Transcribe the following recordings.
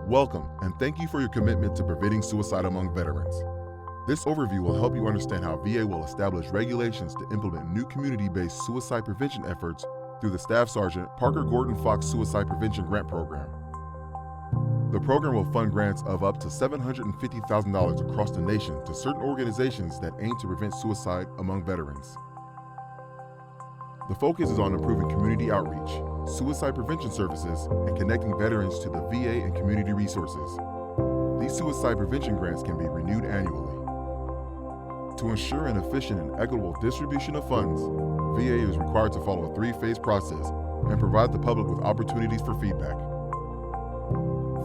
Welcome, and thank you for your commitment to preventing suicide among veterans. This overview will help you understand how VA will establish regulations to implement new community-based suicide prevention efforts through the Staff Sergeant Parker Gordon Fox Suicide Prevention Grant Program. The program will fund grants of up to $750,000 across the nation to certain organizations that aim to prevent suicide among veterans. The focus is on improving community outreach, suicide prevention services, and connecting veterans to the VA and community resources. These suicide prevention grants can be renewed annually. To ensure an efficient and equitable distribution of funds, VA is required to follow a three-phase process and provide the public with opportunities for feedback.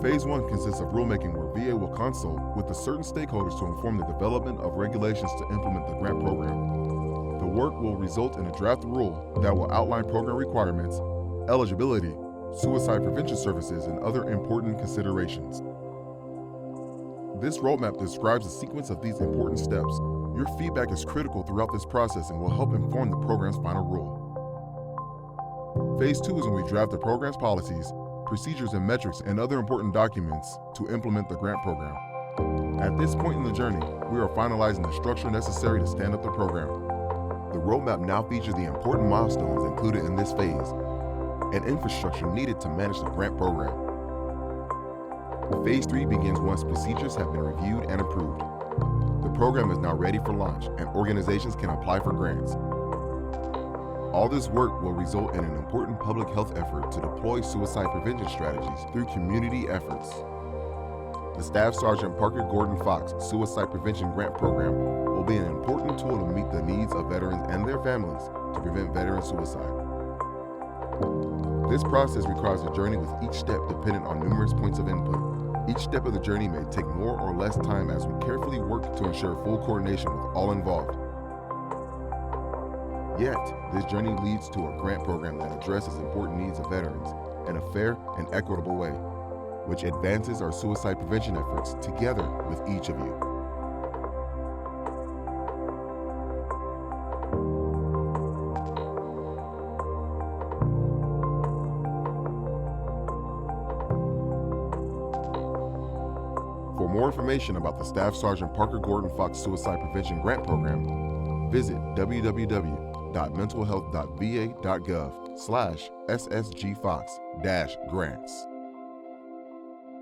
Phase 1 consists of rulemaking where VA will consult with the certain stakeholders to inform the development of regulations to implement the grant program. The work will result in a draft rule that will outline program requirements, eligibility, suicide prevention services, and other important considerations. This roadmap describes the sequence of these important steps. Your feedback is critical throughout this process and will help inform the program's final rule. Phase 2 is when we draft the program's policies, procedures and metrics, and other important documents to implement the grant program. At this point in the journey, we are finalizing the structure necessary to stand up the program. The roadmap now features the important milestones included in this phase and infrastructure needed to manage the grant program. Phase 3 begins once procedures have been reviewed and approved. The program is now ready for launch and organizations can apply for grants. All this work will result in an important public health effort to deploy suicide prevention strategies through community efforts. The Staff Sergeant Parker Gordon Fox Suicide Prevention Grant Program will be an important tool to meet the needs of veterans and their families to prevent veteran suicide. This process requires a journey with each step dependent on numerous points of input. Each step of the journey may take more or less time as we carefully work to ensure full coordination with all involved. Yet, this journey leads to a grant program that addresses important needs of veterans in a fair and equitable way, which advances our suicide prevention efforts together with each of you. For more information about the Staff Sergeant Parker Gordon Fox Suicide Prevention Grant Program, visit www.mentalhealth.va.gov/ssgfox-grants.